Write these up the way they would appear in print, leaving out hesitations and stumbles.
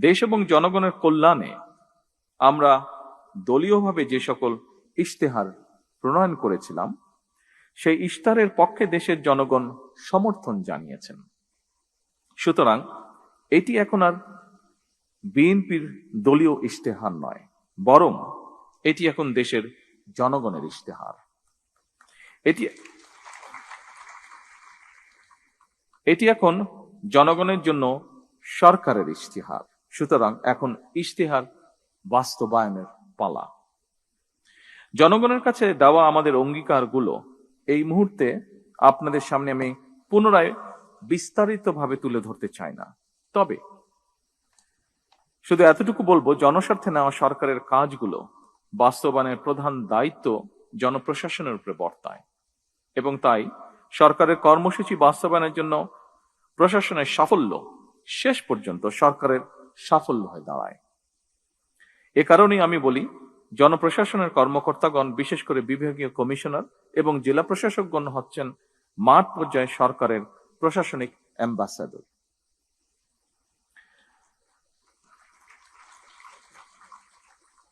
দেশ এবং জনগণের কল্যাণে আমরা দলীয়ভাবে যে সকল ইশতেহার প্রণয়ন করেছিলাম, সেই ইশতেহারের পক্ষে দেশের জনগণ সমর্থন জানিয়েছেন। সুতরাং এটি এখন আর বিএনপির দলীয় ইশতেহার নয়, বরং এটি এখন দেশের জনগণের ইশতেহার। এটি এখন জনগণের জন্য সরকারের ইশতেহার। সুতরাং এখন ইশতেহার বাস্তবায়নের পালা। জনগণের কাছে দেওয়া আমাদের অঙ্গীকারগুলো এই মুহূর্তে আপনাদের সামনে আমি পুনরায় বিস্তারিতভাবে তুলে ধরতে চাই না, তবে শুধু এতটুকু বলবো, জনস্বার্থে নেওয়া সরকারের কাজগুলো বাস্তবায়নের প্রধান দায়িত্ব জনপ্রশাসনের উপরে বর্তায়, এবং তাই সরকারের কর্মসূচি বাস্তবায়নের জন্য প্রশাসনের সাফল্য শেষ পর্যন্ত সরকারের সাফল্য হয়ে দাঁড়ায়। এ কারণেই আমি বলি, জনপ্রশাসনের কর্মকর্তাগণ, বিশেষ করে বিভাগীয় কমিশনার এবং জেলা প্রশাসকগণ হচ্ছেন মাঠ পর্যায়ে সরকারের প্রশাসনিক অ্যাম্বাসাডর।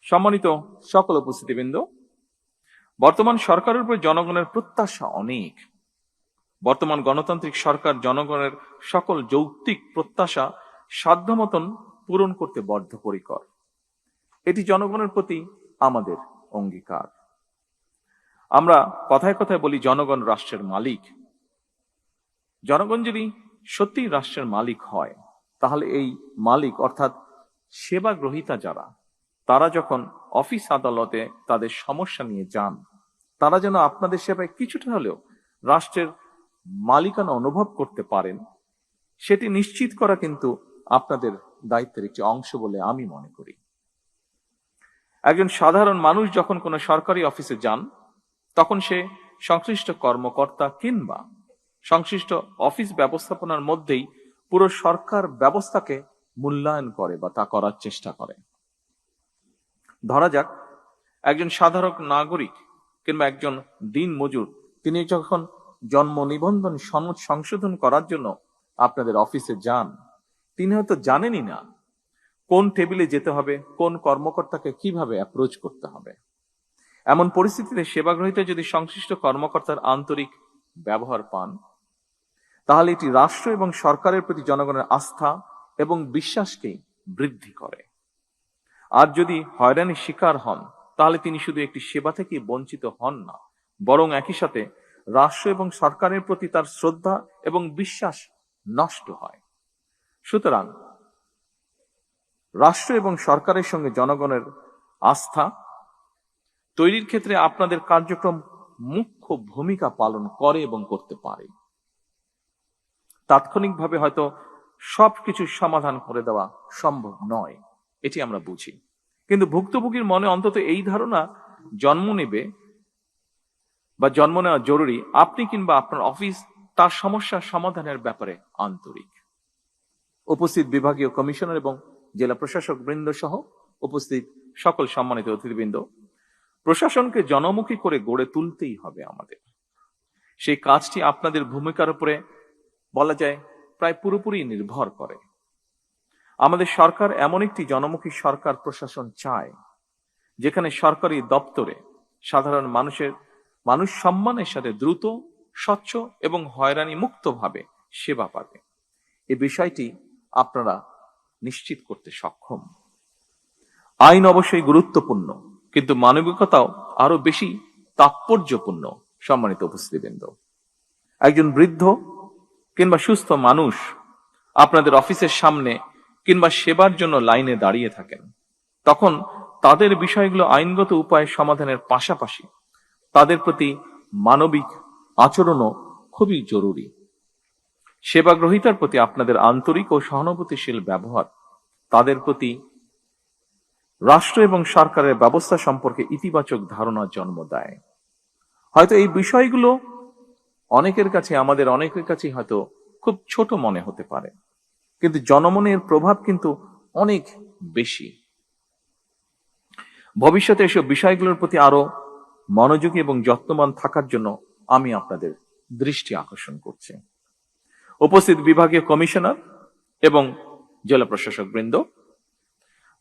সম্মানিত সকল উপস্থিতিবৃন্দ, বর্তমান সরকারের উপর জনগণের প্রত্যাশা অনেক। বর্তমান গণতান্ত্রিক সরকার জনগণের সকল যৌক্তিক প্রত্যাশা সাধ্যমতন পূরণ করতে বদ্ধপরিকর। এটি জনগণের প্রতি আমাদের অঙ্গীকার। আমরা কথায় কথায় বলি জনগণ রাষ্ট্রের মালিক। জনগণ যদি সত্যি রাষ্ট্রের মালিক হয়, তাহলে এই মালিক অর্থাৎ সেবা গ্রহীতা যারা, তারা যখন অফিস আদালতে তাদের সমস্যা নিয়ে যান, তারা যেন আপনাদের সেবায় কিছুটা হলেও রাষ্ট্রের মালিকানা অনুভব করতে পারেন, সেটি নিশ্চিত করা কিন্তু আপনাদের দায়িত্বের একটি অংশ বলে আমি মনে করি। একজন সাধারণ মানুষ যখন কোনো সরকারি অফিসে যান, তখন সে সংশ্লিষ্ট কর্মকর্তা কিংবা সংশ্লিষ্ট অফিস ব্যবস্থাপনার মধ্যেই পুরো সরকার ব্যবস্থাকে মূল্যায়ন করে বা তা করার চেষ্টা করে। ধরা যাক, একজন সাধারণ নাগরিক কিংবা একজন দিন মজুর, তিনি যখন জন্ম নিবন্ধন সনদ সংশোধন করার জন্য আপনাদের অফিসে যান, তিনি হয়তো জানেনই না কোন টেবিলে যেতে হবে, কোন কর্মকর্তাকে কিভাবে অ্যাপ্রোচ করতে হবে। এমন পরিস্থিতিতে সেবাগ্রহীতা যদি সংশ্লিষ্ট কর্মকর্তার আন্তরিক ব্যবহার পান, তাহলে এটি রাষ্ট্র এবং সরকারের প্রতি জনগণের আস্থা এবং বিশ্বাসকেই বৃদ্ধি করে। আর যদি হয়রানির শিকার হন, তাহলে তিনি শুধু একটি সেবা থেকে বঞ্চিত হন না, বরং একই সাথে রাষ্ট্র এবং সরকারের প্রতি তার শ্রদ্ধা এবং বিশ্বাস নষ্ট হয়। সুতরাং রাষ্ট্র এবং সরকারের সঙ্গে জনগণের আস্থা তৈরির ক্ষেত্রে আপনাদের কার্যক্রম মুখ্য ভূমিকা পালন করে এবং করতে পারে। তাৎক্ষণিকভাবে হয়তো সবকিছু সমাধান করে দেওয়া সম্ভব নয়, এটি আমরা বুঝি, কিন্তু ভুক্তভোগীর মনে অন্তত এই ধারণা জন্ম নেবে বা জন্ম নেওয়া জরুরি, আপনি কিংবা আপনার অফিস তার সমস্যা সমাধানের ব্যাপারে আন্তরিক। উপস্থিত বিভাগীয় কমিশনার এবং জেলা প্রশাসক বৃন্দ সহ উপস্থিত সকল সম্মানিত অতিথিবৃন্দ, প্রশাসনকে জনমুখী করে গড়ে তুলতেই হবে আমাদের। সেই কাজটি আপনাদের ভূমিকার উপরে বলা যায় প্রায় পুরোপুরি নির্ভর করে। আমাদের সরকার এমন একটি জনমুখী সরকার প্রশাসন চায়, যেখানে সরকারি দপ্তরে সাধারণ মানুষ সম্মানের সাথে দ্রুত, স্বচ্ছ এবং হয়রানি মুক্তভাবে সেবা পাবে। এই বিষয়টি আপনারা নিশ্চিত করতে সক্ষম। আইন অবশ্যই গুরুত্বপূর্ণ, কিন্তু মানবিকতাও আরো বেশি তাৎপর্যপূর্ণ। সম্মানিত উপস্থিতিবৃন্দ, একজন বৃদ্ধ কিংবা সুস্থ মানুষ আপনাদের অফিসের সামনে কিংবা সেবার জন্য লাইনে দাঁড়িয়ে থাকেন, তখন তাদের বিষয়গুলো আইনগত উপায়ে সমাধানের পাশাপাশি তাদের প্রতি মানবিক আচরণও খুবই জরুরি। সেবা গ্রহীতার প্রতি আপনাদের আন্তরিক ও সহানুভূতিশীল ব্যবহার তাদের প্রতি রাষ্ট্র এবং সরকারের ব্যবস্থা সম্পর্কে ইতিবাচক ধারণার জন্ম দেয়। হয়তো এই বিষয়গুলো আমাদের অনেকের কাছে হয়তো খুব ছোট মনে হতে পারে, কিন্তু জনমনের প্রভাব কিন্তু অনেক বেশি। ভবিষ্যতে এসব বিষয়গুলোর প্রতি আরো মনোযোগী এবং যত্নবান থাকার জন্য আমি আপনাদের দৃষ্টি আকর্ষণ করছি। উপস্থিত বিভাগীয় কমিশনার এবং জেলা প্রশাসক বৃন্দ,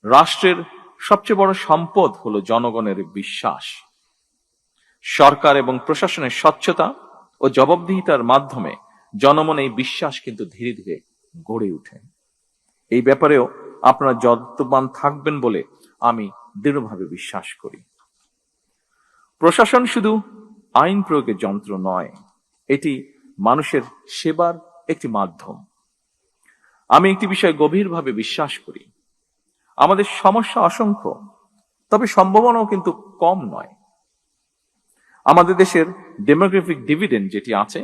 রাষ্ট্রের সবচেয়ে বড় সম্পদ হলো জনগণের বিশ্বাস। সরকার এবং প্রশাসনের স্বচ্ছতা ও জবাবদিহিতার মাধ্যমে জনমনে এই বিশ্বাস কিন্তু ধীরে ধীরে গড়ে ওঠে। এই ব্যাপারেও আপনারা যত্নবান থাকবেন বলে আমি দৃঢ়ভাবে বিশ্বাস করি। প্রশাসন শুধু আইন প্রয়োগের যন্ত্র নয়, এটি মানুষের সেবার একটি মাধ্যম। আমি একটি বিষয়ে গভীরভাবে বিশ্বাস করি, আমাদের সমস্যা অসংখ্য, তবে সম্ভাবনাও কিন্তু কম নয়। আমাদের দেশের ডেমোগ্রাফিক ডিভিডেন্ড যেটি আছে,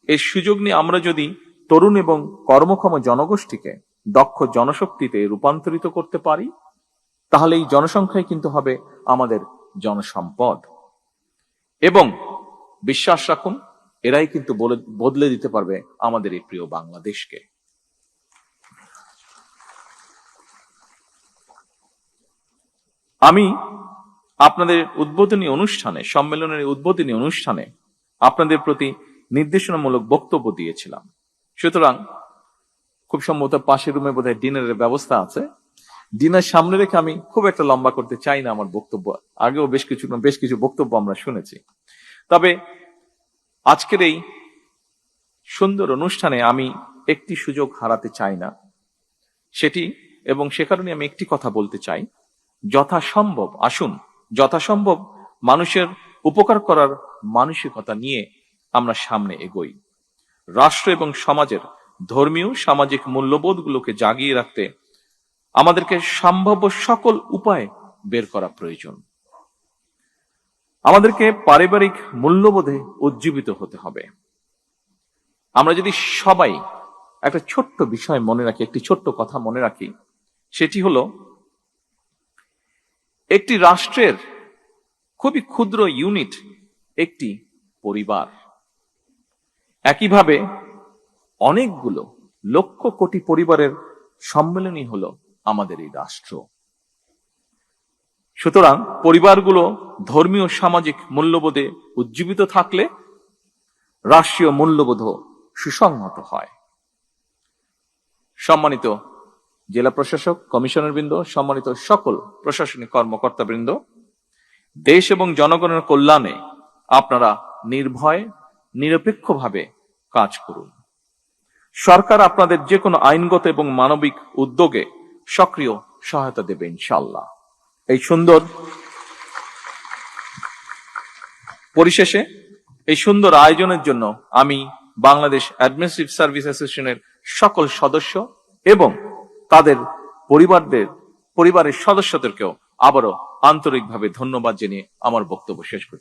এর সুযোগ নিয়ে আমরা যদি তরুণ এবং কর্মক্ষম জনগোষ্ঠীকে দক্ষ জনশক্তিতে রূপান্তরিত করতে পারি, তাহলে এই জনসংখ্যাই কিন্তু হবে আমাদের জনসম্পদ। এবং বিশ্বাস রাখুন, এরাই কিন্তু বদলে দিতে পারবে আমাদের এই প্রিয় বাংলাদেশকে। আমি আপনাদের উদ্বোধনী অনুষ্ঠানে, সম্মেলনের উদ্বোধনী অনুষ্ঠানে আপনাদের প্রতি নির্দেশনামূলক বক্তব্য দিয়েছিলাম। সুতরাং খুব সম্ভবত পাশের রুমে বোধহয় ডিনারের ব্যবস্থা আছে। ডিনার সামনে রেখে আমি খুব একটা লম্বা করতে চাই না আমার বক্তব্য। আগেও বেশ কিছু বক্তব্য আমরা শুনেছি। তবে আজকের এই সুন্দর অনুষ্ঠানে আমি একটি সুযোগ হারাতে চাই না, সেটি এবং সে কারণে আমি একটি কথা বলতে চাই, যথাসম্ভব আসুন যথাসম্ভব মানুষের উপকার করার মানসিকতা নিয়ে আমরা সামনে এগোই। রাষ্ট্র এবং সমাজের ধর্মীয় সামাজিক মূল্যবোধগুলোকে জাগিয়ে রাখতে আমাদেরকে সম্ভাব্য সকল উপায় বের করা প্রয়োজন। আমাদেরকে পারিবারিক মূল্যবোধে উজ্জীবিত হতে হবে। আমরা যদি সবাই একটা ছোট্ট বিষয় মনে রাখি, একটি ছোট্ট কথা মনে রাখি, সেটি হলো একটি রাষ্ট্রের খুবই ক্ষুদ্র ইউনিট একটি পরিবার। একইভাবে অনেকগুলো লক্ষ কোটি পরিবারের সম্মেলনই হলো আমাদের এই রাষ্ট্র। সুতরাং পরিবারগুলো ধর্মীয় সামাজিক মূল্যবোধে উজ্জীবিত থাকলে রাষ্ট্রীয় মূল্যবোধ সুসংহত হয়। সম্মানিত জেলা প্রশাসক, কমিশনার বৃন্দ, সম্মানিত সকল প্রশাসনিক কর্মকর্তা বৃন্দ, দেশ এবং জনগণের কল্যাণে আপনারা নির্ভয় নিরপেক্ষভাবে কাজ করুন। সরকার আপনাদের যে কোনো আইনগত এবং মানবিক উদ্যোগে সক্রিয় সহায়তা দেবে ইনশাআল্লাহ। এই সুন্দর পরিশেষে এই সুন্দর আয়োজনের জন্য আমি বাংলাদেশ অ্যাডমিনিস্ট্রেটিভ সার্ভিস অ্যাসোসিয়েশনের সকল সদস্য এবং তাদের পরিবারের সদস্যদেরকেও আবারও আন্তরিকভাবে ধন্যবাদ জানিয়ে আমার বক্তব্য শেষ করছি।